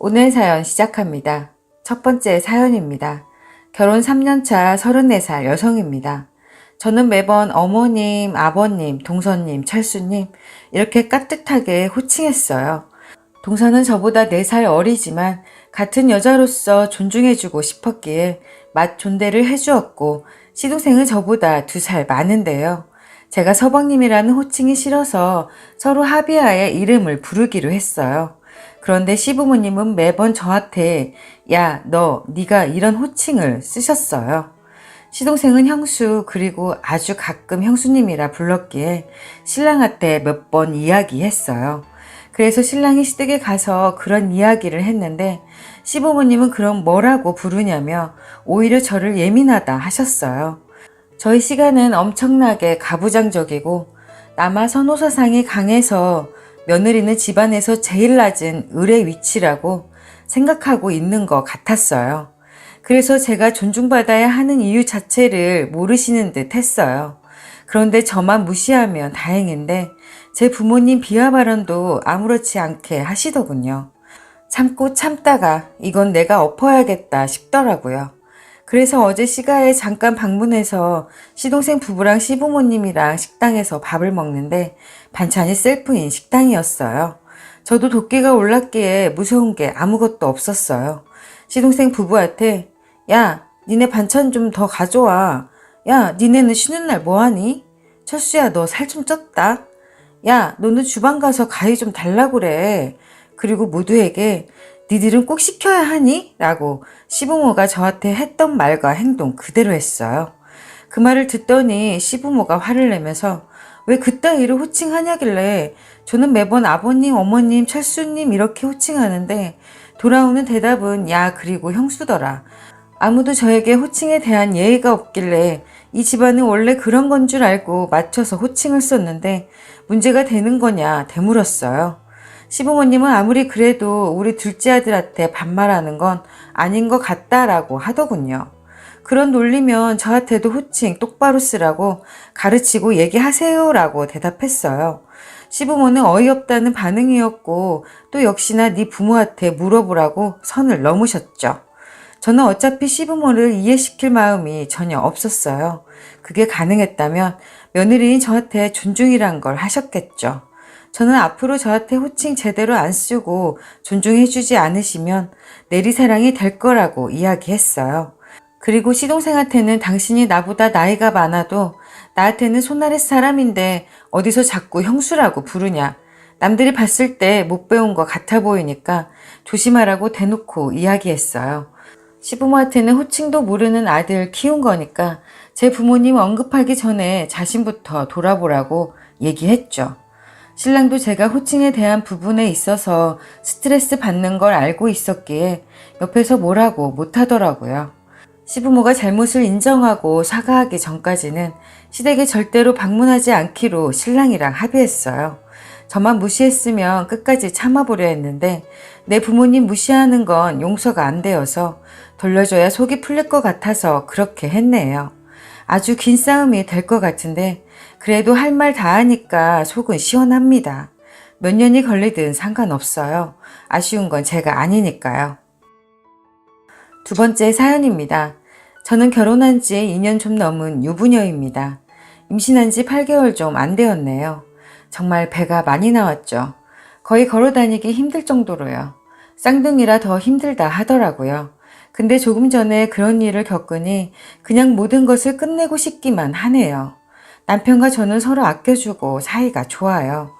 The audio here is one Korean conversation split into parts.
오늘 사연 시작합니다. 첫 번째 사연입니다. 결혼 3년차 34살 여성입니다. 저는 매번 어머님, 아버님, 동서님, 철수님 이렇게 깍듯하게 호칭했어요. 동서는 저보다 4살 어리지만 같은 여자로서 존중해주고 싶었기에 맞존대를 해주었고 시동생은 저보다 2살 많은데요. 제가 서방님이라는 호칭이 싫어서 서로 합의하에 이름을 부르기로 했어요. 그런데 시부모님은 매번 저한테 야, 네가 이런 호칭을 쓰셨어요. 시동생은 형수 그리고 아주 가끔 형수님이라 불렀기에 신랑한테 몇 번 이야기했어요. 그래서 신랑이 시댁에 가서 그런 이야기를 했는데 시부모님은 그럼 뭐라고 부르냐며 오히려 저를 예민하다 하셨어요. 저희 시가는 엄청나게 가부장적이고 남아 선호사상이 강해서 며느리는 집안에서 제일 낮은 을의 위치라고 생각하고 있는 것 같았어요. 그래서 제가 존중받아야 하는 이유 자체를 모르시는 듯 했어요. 그런데 저만 무시하면 다행인데 제 부모님 비하 발언도 아무렇지 않게 하시더군요. 참고 참다가 이건 내가 엎어야겠다 싶더라고요. 그래서 어제 시가에 잠깐 방문해서 시동생 부부랑 시부모님이랑 식당에서 밥을 먹는데 반찬이 셀프인 식당이었어요. 저도 도끼가 올랐기에 무서운 게 아무것도 없었어요. 시동생 부부한테 야, 니네 반찬 좀 더 가져와. 야, 니네는 쉬는 날 뭐하니? 철수야, 너 살 좀 쪘다. 야, 너는 주방 가서 가위 좀 달라고 그래. 그리고 모두에게 니들은 꼭 시켜야 하니? 라고 시부모가 저한테 했던 말과 행동 그대로 했어요. 그 말을 듣더니 시부모가 화를 내면서 왜 그따위로 호칭하냐길래 저는 매번 아버님, 어머님, 철수님 이렇게 호칭하는데 돌아오는 대답은 야 그리고 형수더라. 아무도 저에게 호칭에 대한 예의가 없길래 이 집안은 원래 그런 건 줄 알고 맞춰서 호칭을 썼는데 문제가 되는 거냐 되물었어요. 시부모님은 아무리 그래도 우리 둘째 아들한테 반말하는 건 아닌 것 같다라고 하더군요. 그런 논리면 저한테도 호칭 똑바로 쓰라고 가르치고 얘기하세요라고 대답했어요. 시부모는 어이없다는 반응이었고 또 역시나 네 부모한테 물어보라고 선을 넘으셨죠. 저는 어차피 시부모를 이해시킬 마음이 전혀 없었어요. 그게 가능했다면 며느리인 저한테 존중이란 걸 하셨겠죠. 저는 앞으로 저한테 호칭 제대로 안 쓰고 존중해주지 않으시면 내리사랑이 될 거라고 이야기했어요. 그리고 시동생한테는 당신이 나보다 나이가 많아도 나한테는 손아랫 사람인데 어디서 자꾸 형수라고 부르냐. 남들이 봤을 때 못 배운 것 같아 보이니까 조심하라고 대놓고 이야기했어요. 시부모한테는 호칭도 모르는 아들 키운 거니까 제 부모님 언급하기 전에 자신부터 돌아보라고 얘기했죠. 신랑도 제가 호칭에 대한 부분에 있어서 스트레스 받는 걸 알고 있었기에 옆에서 뭐라고 못하더라고요. 시부모가 잘못을 인정하고 사과하기 전까지는 시댁에 절대로 방문하지 않기로 신랑이랑 합의했어요. 저만 무시했으면 끝까지 참아보려 했는데 내 부모님 무시하는 건 용서가 안 되어서 돌려줘야 속이 풀릴 것 같아서 그렇게 했네요. 아주 긴 싸움이 될 것 같은데 그래도 할 말 다 하니까 속은 시원합니다. 몇 년이 걸리든 상관없어요. 아쉬운 건 제가 아니니까요. 두 번째 사연입니다. 저는 결혼한 지 2년 좀 넘은 유부녀입니다. 임신한 지 8개월 좀 안 되었네요. 정말 배가 많이 나왔죠. 거의 걸어 다니기 힘들 정도로요. 쌍둥이라 더 힘들다 하더라고요. 근데 조금 전에 그런 일을 겪으니 그냥 모든 것을 끝내고 싶기만 하네요. 남편과 저는 서로 아껴주고 사이가 좋아요.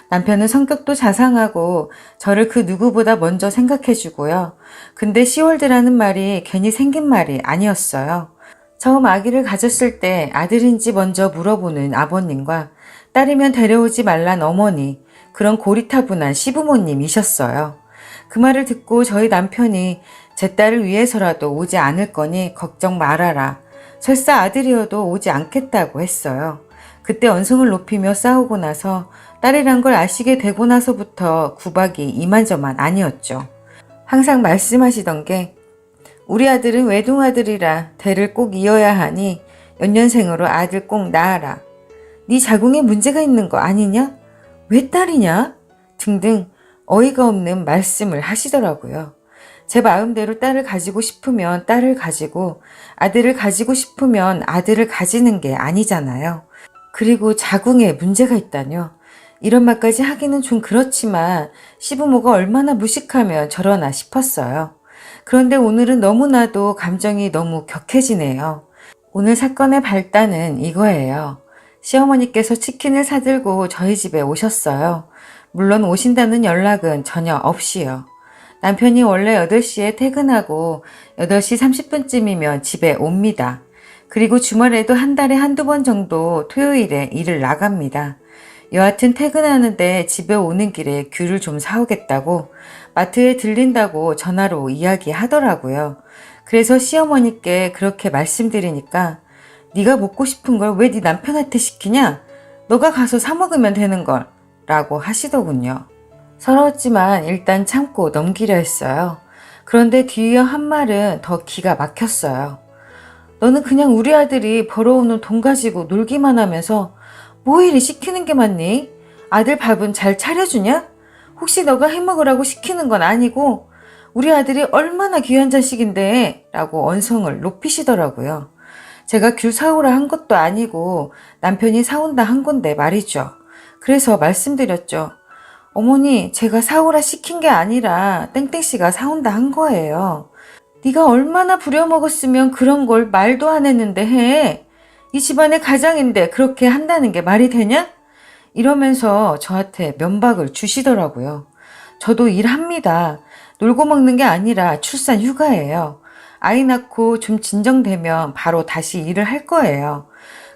남편은 성격도 자상하고 저를 그 누구보다 먼저 생각해주고요. 근데 시월드라는 말이 괜히 생긴 말이 아니었어요. 처음 아기를 가졌을 때 아들인지 먼저 물어보는 아버님과 딸이면 데려오지 말란 어머니, 그런 고리타분한 시부모님이셨어요. 그 말을 듣고 저희 남편이 제 딸을 위해서라도 오지 않을 거니 걱정 말아라. 설사 아들이어도 오지 않겠다고 했어요. 그때 언성을 높이며 싸우고 나서 딸이란 걸 아시게 되고 나서부터 구박이 이만저만 아니었죠. 항상 말씀하시던 게 우리 아들은 외동아들이라 대를 꼭 이어야 하니 연년생으로 아들 꼭 낳아라. 네 자궁에 문제가 있는 거 아니냐? 왜 딸이냐? 등등 어이가 없는 말씀을 하시더라고요. 제 마음대로 딸을 가지고 싶으면 딸을 가지고 아들을 가지고 싶으면 아들을 가지는 게 아니잖아요. 그리고 자궁에 문제가 있다뇨. 이런 말까지 하기는 좀 그렇지만 시부모가 얼마나 무식하면 저러나 싶었어요. 그런데 오늘은 너무나도 감정이 너무 격해지네요. 오늘 사건의 발단은 이거예요. 시어머니께서 치킨을 사들고 저희 집에 오셨어요. 물론 오신다는 연락은 전혀 없이요. 남편이 원래 8시에 퇴근하고 8시 30분쯤이면 집에 옵니다. 그리고 주말에도 한 달에 한두 번 정도 토요일에 일을 나갑니다. 여하튼 퇴근하는데 집에 오는 길에 귤을 좀 사오겠다고 마트에 들린다고 전화로 이야기하더라고요. 그래서 시어머니께 그렇게 말씀드리니까 네가 먹고 싶은 걸 왜 네 남편한테 시키냐? 너가 가서 사 먹으면 되는 걸 라고 하시더군요. 서러웠지만 일단 참고 넘기려 했어요. 그런데 뒤이어 한 말은 더 기가 막혔어요. 너는 그냥 우리 아들이 벌어오는 돈 가지고 놀기만 하면서 뭐 이리 시키는 게 많니? 아들 밥은 잘 차려주냐? 혹시 너가 해먹으라고 시키는 건 아니고 우리 아들이 얼마나 귀한 자식인데 라고 언성을 높이시더라고요. 제가 귤 사오라 한 것도 아니고 남편이 사온다 한 건데 말이죠. 그래서 말씀드렸죠. 어머니, 제가 사오라 시킨 게 아니라 땡땡씨가 사온다 한 거예요. 네가 얼마나 부려먹었으면 그런 걸 말도 안 했는데 해. 이 집안의 가장인데 그렇게 한다는 게 말이 되냐? 이러면서 저한테 면박을 주시더라고요. 저도 일합니다. 놀고 먹는 게 아니라 출산 휴가예요. 아이 낳고 좀 진정되면 바로 다시 일을 할 거예요.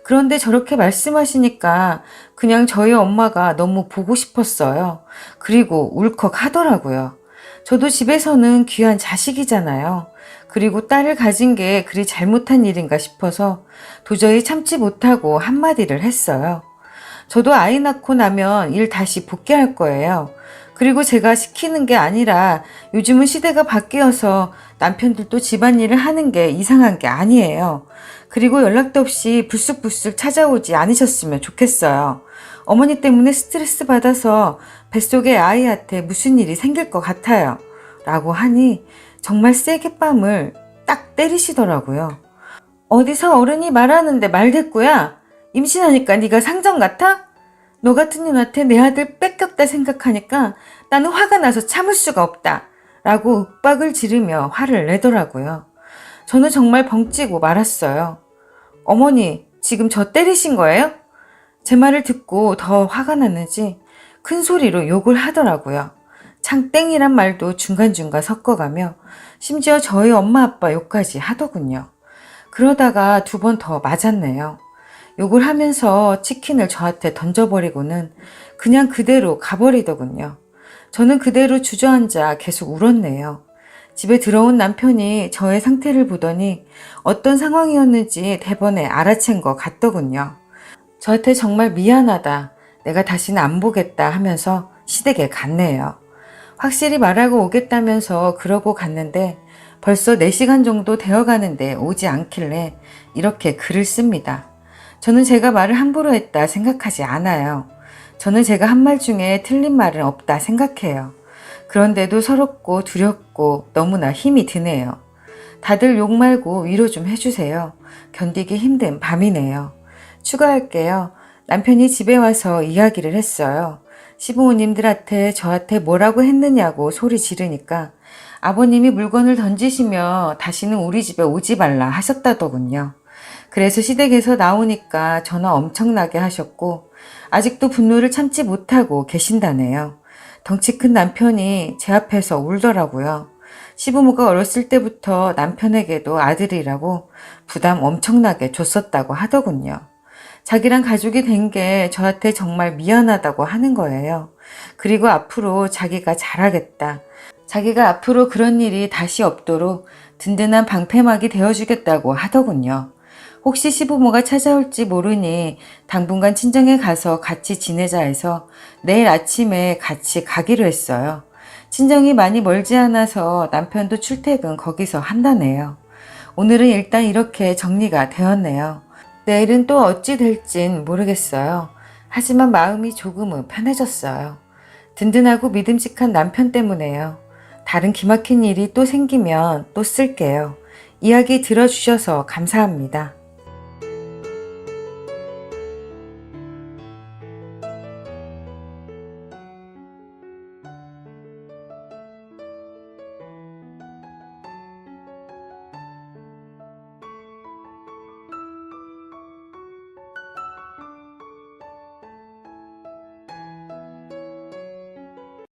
그런데 저렇게 말씀하시니까 그냥 저희 엄마가 너무 보고 싶었어요. 그리고 울컥 하더라고요. 저도 집에서는 귀한 자식이잖아요. 그리고 딸을 가진 게 그리 잘못한 일인가 싶어서 도저히 참지 못하고 한마디를 했어요. 저도 아이 낳고 나면 일 다시 복귀할 거예요. 그리고 제가 시키는 게 아니라 요즘은 시대가 바뀌어서 남편들도 집안일을 하는 게 이상한 게 아니에요. 그리고 연락도 없이 불쑥불쑥 찾아오지 않으셨으면 좋겠어요. 어머니 때문에 스트레스 받아서 뱃속의 아이한테 무슨 일이 생길 것 같아요. 라고 하니 정말 세게 뺨을 딱 때리시더라고요. 어디서 어른이 말하는데 말대꾸야? 임신하니까 네가 상정 같아? 너 같은 년한테 내 아들 뺏겼다 생각하니까 나는 화가 나서 참을 수가 없다. 라고 윽박을 지르며 화를 내더라고요. 저는 정말 벙찌고 말았어요. 어머니, 지금 저 때리신 거예요? 제 말을 듣고 더 화가 났는지 큰 소리로 욕을 하더라고요. 창땡이란 말도 중간중간 섞어가며 심지어 저희 엄마 아빠 욕까지 하더군요. 그러다가 2번 더 맞았네요. 욕을 하면서 치킨을 저한테 던져버리고는 그냥 그대로 가버리더군요. 저는 그대로 주저앉아 계속 울었네요. 집에 들어온 남편이 저의 상태를 보더니 어떤 상황이었는지 대번에 알아챈 것 같더군요. 저한테 정말 미안하다, 내가 다시는 안 보겠다 하면서 시댁에 갔네요. 확실히 말하고 오겠다면서 그러고 갔는데 벌써 4시간 정도 되어가는데 오지 않길래 이렇게 글을 씁니다. 저는 제가 말을 함부로 했다 생각하지 않아요. 저는 제가 한 말 중에 틀린 말은 없다 생각해요. 그런데도 서럽고 두렵고 너무나 힘이 드네요. 다들 욕 말고 위로 좀 해주세요. 견디기 힘든 밤이네요. 추가할게요. 남편이 집에 와서 이야기를 했어요. 시부모님들한테 저한테 뭐라고 했느냐고 소리 지르니까 아버님이 물건을 던지시며 다시는 우리 집에 오지 말라 하셨다더군요. 그래서 시댁에서 나오니까 전화 엄청나게 하셨고 아직도 분노를 참지 못하고 계신다네요. 덩치 큰 남편이 제 앞에서 울더라고요. 시부모가 어렸을 때부터 남편에게도 아들이라고 부담 엄청나게 줬었다고 하더군요. 자기랑 가족이 된 게 저한테 정말 미안하다고 하는 거예요. 그리고 앞으로 자기가 잘하겠다. 자기가 앞으로 그런 일이 다시 없도록 든든한 방패막이 되어주겠다고 하더군요. 혹시 시부모가 찾아올지 모르니 당분간 친정에 가서 같이 지내자 해서 내일 아침에 같이 가기로 했어요. 친정이 많이 멀지 않아서 남편도 출퇴근 거기서 한다네요. 오늘은 일단 이렇게 정리가 되었네요. 내일은 또 어찌 될진 모르겠어요. 하지만 마음이 조금은 편해졌어요. 든든하고 믿음직한 남편 때문에요. 다른 기막힌 일이 또 생기면 또 쓸게요. 이야기 들어주셔서 감사합니다.